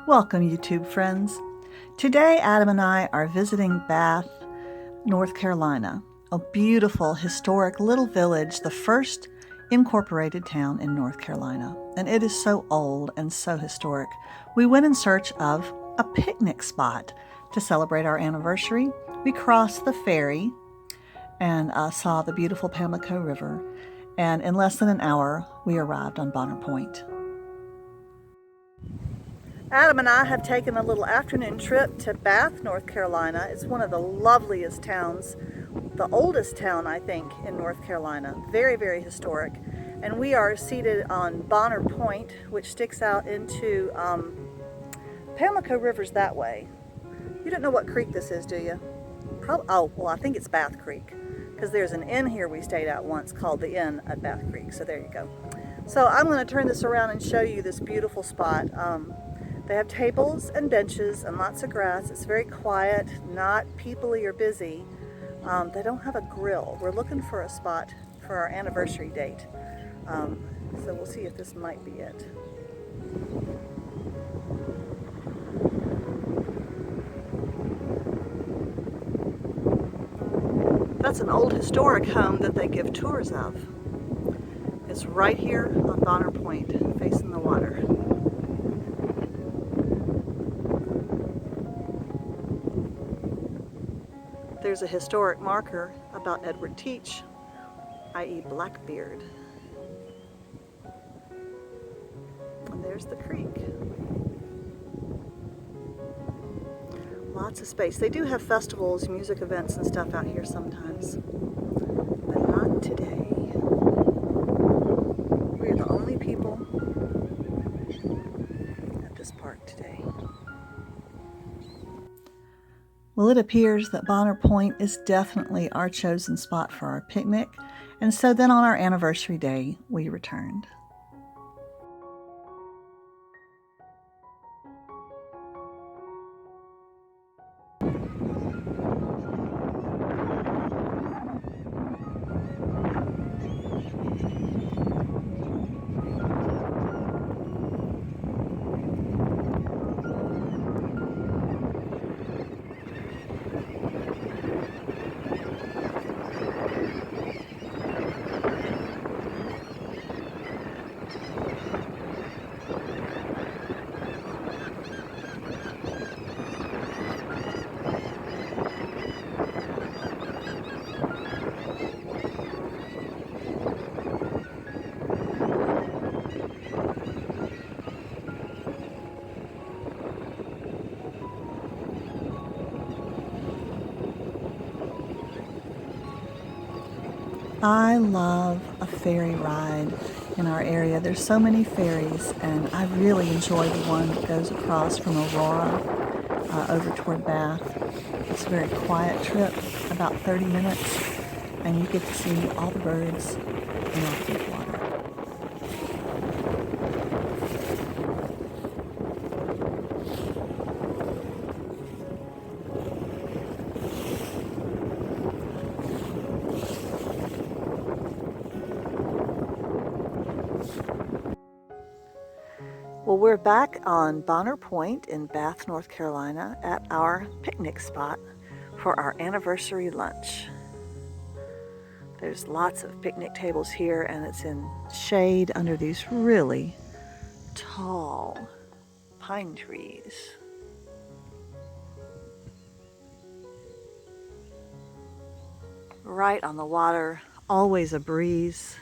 Welcome, YouTube friends. Today, Adam and I are visiting Bath, North Carolina, a beautiful, historic little village, the first incorporated town in North Carolina. And it is so old and so historic. We went in search of a picnic spot to celebrate our anniversary. We crossed the ferry and saw the beautiful Pamlico River. And in less than an hour, we arrived on Bonner Point. Adam and I have taken a little afternoon trip to Bath, North Carolina. It's one of the loveliest towns, the oldest town, I think, in North Carolina. Very, very historic. And we are seated on Bonner Point, which sticks out into Pamlico River's that way. You don't know what creek this is, do you? I think it's Bath Creek, because there's an inn here we stayed at once called the Inn at Bath Creek. So there you go. So I'm going to turn this around and show you this beautiful spot. They have tables and benches and lots of grass. It's very quiet, not people-y or busy. They don't have a grill. We're looking for a spot for our anniversary date. So we'll see if this might be it. That's an old historic home that they give tours of. It's right here on Bonner Point, facing the water. There's a historic marker about Edward Teach, i.e. Blackbeard. And there's the creek. Lots of space. They do have festivals, music events and stuff out here sometimes, but not today. We're the only people at this park today. Well, it appears that Bonner Point is definitely our chosen spot for our picnic, and so then on our anniversary day, we returned. I love a ferry ride in our area. There's so many ferries, and I really enjoy the one that goes across from Aurora over toward Bath. It's a very quiet trip, about 30 minutes, and you get to see all the birds and all the deep water. Well, we're back on Bonner Point in Bath, North Carolina at our picnic spot for our anniversary lunch. There's lots of picnic tables here, and it's in shade under these really tall pine trees. Right on the water, always a breeze.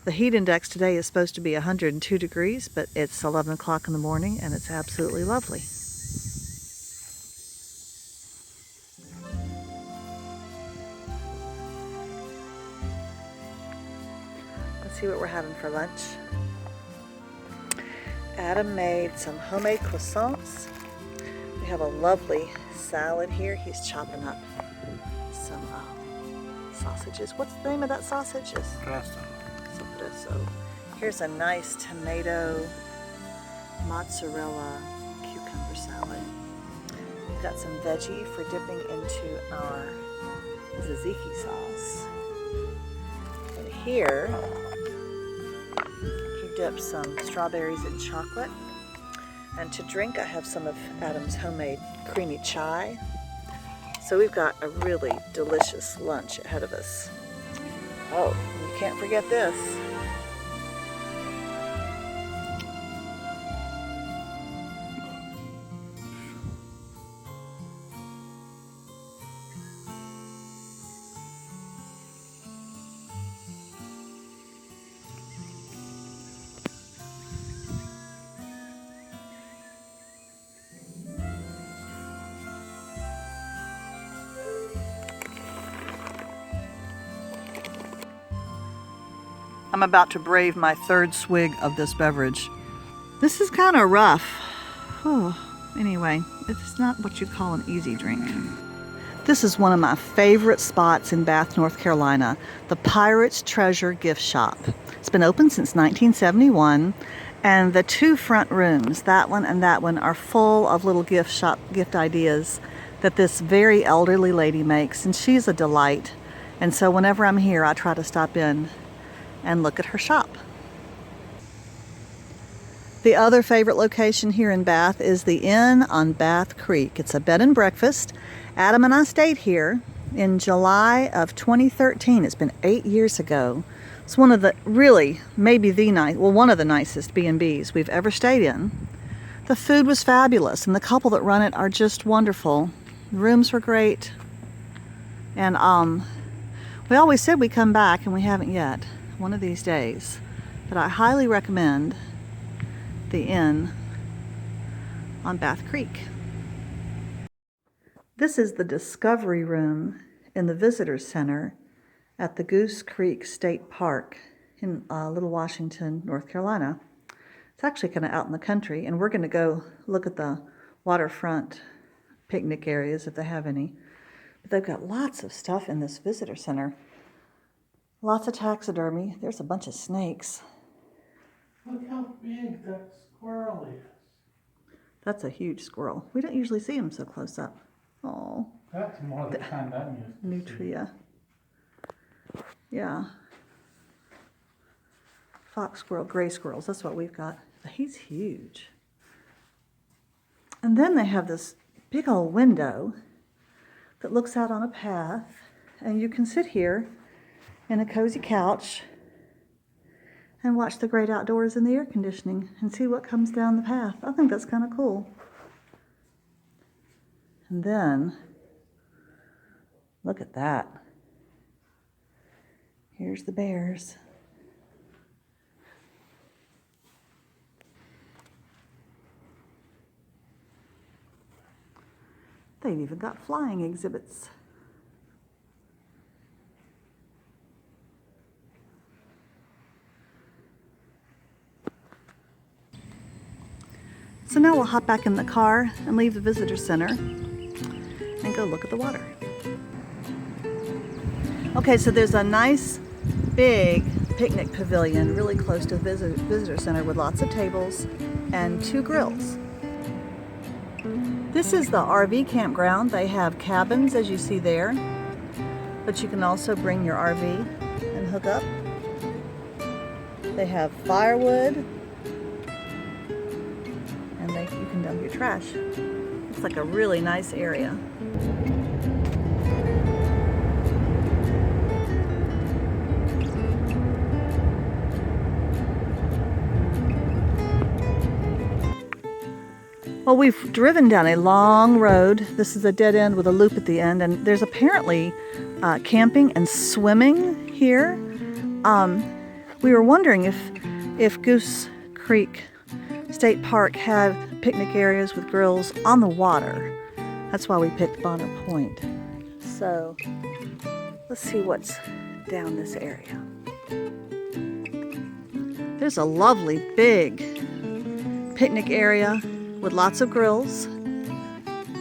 The heat index today is supposed to be 102 degrees, but it's 11 o'clock in the morning and it's absolutely lovely. Let's see what we're having for lunch. Adam made some homemade croissants. We have a lovely salad here. He's chopping up some sausages. What's the name of that sausage? So here's a nice tomato, mozzarella, cucumber salad. We've got some veggie for dipping into our tzatziki sauce. And here, he dipped some strawberries in chocolate. And to drink, I have some of Adam's homemade creamy chai. So we've got a really delicious lunch ahead of us. Oh, you can't forget this. I'm about to brave my third swig of this beverage. This is kind of rough. Oh, anyway, it's not what you call an easy drink. This is one of my favorite spots in Bath, North Carolina, the Pirate's Treasure Gift Shop. It's been open since 1971, and the two front rooms, that one and that one, are full of little gift ideas that this very elderly lady makes, and she's a delight. And so whenever I'm here, I try to stop in and look at her shop. The other favorite location here in Bath is the Inn on Bath Creek. It's a bed and breakfast. Adam and I stayed here in July of 2013. It's been 8 years ago. It's one of the, really, maybe the one of the nicest B&Bs we've ever stayed in. The food was fabulous, and the couple that run it are just wonderful. The rooms were great. And we always said we'd come back, and we haven't yet. One of these days. But I highly recommend the Inn on Bath Creek. This is the Discovery Room in the Visitor Center at the Goose Creek State Park in Little Washington, North Carolina. It's actually kind of out in the country, and we're going to go look at the waterfront picnic areas if they have any. But they've got lots of stuff in this visitor center. Lots of taxidermy. There's a bunch of snakes. Look how big that squirrel is. That's a huge squirrel. We don't usually see them so close up. Oh. That's more the kind I'm used to. Nutria. Yeah. Fox squirrel, gray squirrels. That's what we've got. But he's huge. And then they have this big old window that looks out on a path. And you can sit here in a cozy couch and watch the great outdoors and the air conditioning and see what comes down the path. I think that's kind of cool. And then, look at that. Here's the bears. They've even got flying exhibits. So now we'll hop back in the car and leave the visitor center and go look at the water. Okay, so there's a nice big picnic pavilion really close to the visitor center with lots of tables and 2 grills. This is the RV campground. They have cabins, as you see there, but you can also bring your RV and hook up. They have firewood, and you can dump your trash. It's like a really nice area. Well, we've driven down a long road. This is a dead end with a loop at the end, and there's apparently camping and swimming here. We were wondering if Goose Creek State Park had picnic areas with grills on the water. That's why we picked Bonner Point. So let's see what's down this area. There's a lovely big picnic area with lots of grills.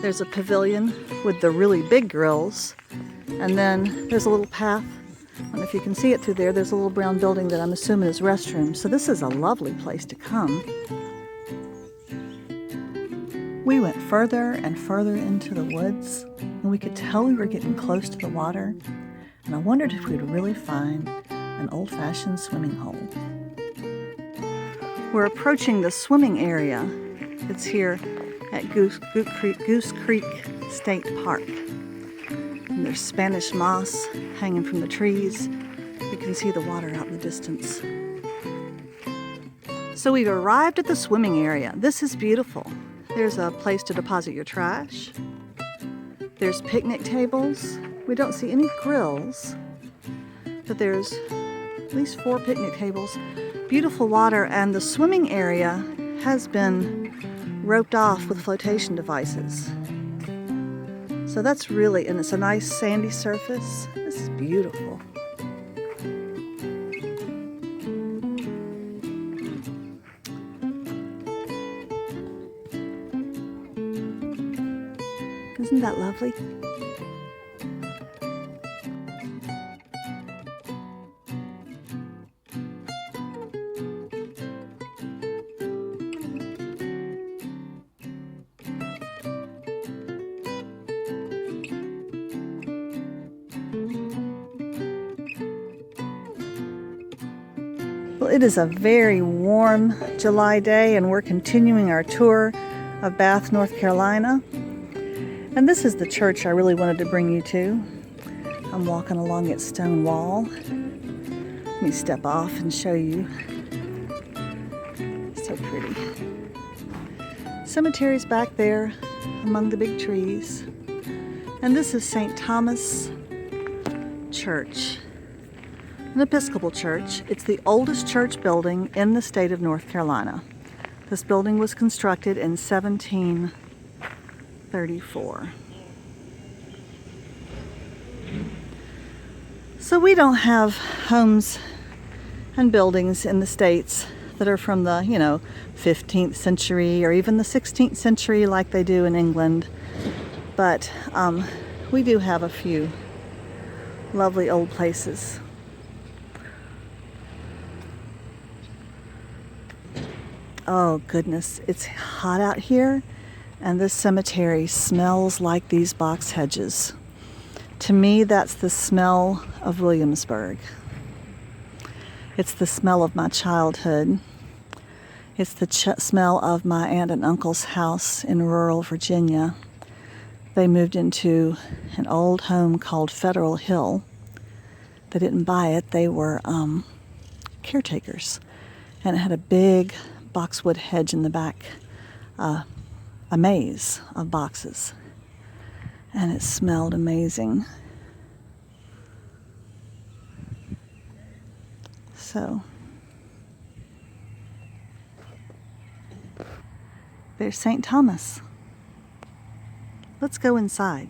There's a pavilion with the really big grills. And then there's a little path. I don't know if you can see it through there. There's a little brown building that I'm assuming is restrooms. So this is a lovely place to come. We went further and further into the woods, and we could tell we were getting close to the water. And I wondered if we'd really find an old-fashioned swimming hole. We're approaching the swimming area, It's here at Goose Creek State Park. And there's Spanish moss hanging from the trees. You can see the water out in the distance. So we've arrived at the swimming area. This is beautiful. There's a place to deposit your trash. There's picnic tables. We don't see any grills, but there's at least 4 picnic tables. Beautiful water, and the swimming area has been roped off with flotation devices. So that's really, and it's a nice sandy surface. This is beautiful. Isn't that lovely? Well, it is a very warm July day, and we're continuing our tour of Bath, North Carolina. And this is the church I really wanted to bring you to. I'm walking along its stone wall. Let me step off and show you. So pretty. Cemetery's back there among the big trees. And this is St. Thomas Church, an Episcopal church. It's the oldest church building in the state of North Carolina. This building was constructed in 1734. So we don't have homes and buildings in the States that are from the, 15th century or even the 16th century like they do in England. But we do have a few lovely old places. Oh goodness, it's hot out here, and this cemetery smells like these box hedges. To me, that's the smell of Williamsburg. It's the smell of my childhood. It's the smell of my aunt and uncle's house in rural Virginia. They moved into an old home called Federal Hill. They didn't buy it, they were caretakers. And it had a big boxwood hedge in the back, a maze of boxes, and it smelled amazing. So there's St. Thomas. Let's go inside.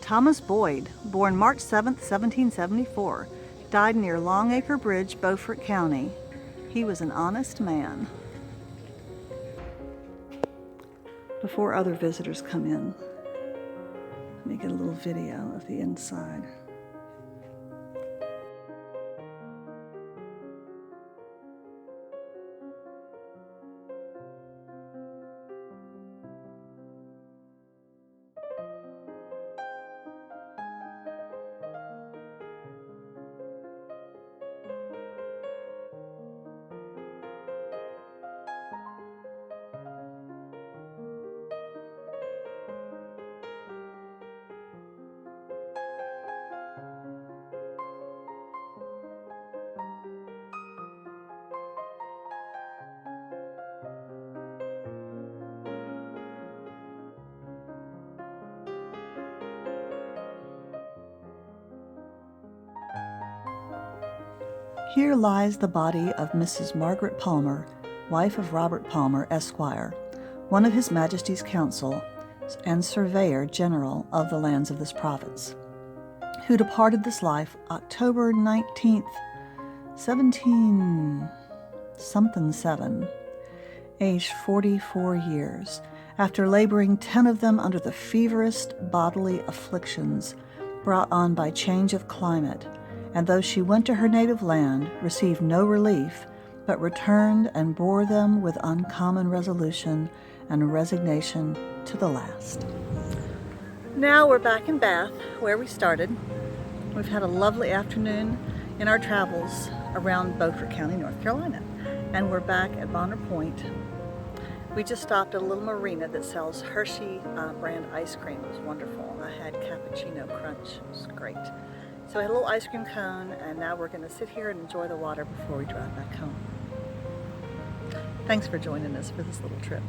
Thomas Boyd, born March 7th, 1774, died near Longacre Bridge, Beaufort County. He was an honest man. Before other visitors come in, let me get a little video of the inside. Here lies the body of Mrs. Margaret Palmer, wife of Robert Palmer, Esquire, one of His Majesty's Council and Surveyor General of the lands of this province, who departed this life October 19th, 17-something-7, aged 44 years, after laboring 10 of them under the feverest bodily afflictions brought on by change of climate, and though she went to her native land, received no relief, but returned and bore them with uncommon resolution and resignation to the last. Now we're back in Bath, where we started. We've had a lovely afternoon in our travels around Beaufort County, North Carolina, and we're back at Bonner Point. We just stopped at a little marina that sells Hershey brand ice cream. It was wonderful. I had cappuccino crunch. It was great. So we had a little ice cream cone, and now we're going to sit here and enjoy the water before we drive back home. Thanks for joining us for this little trip.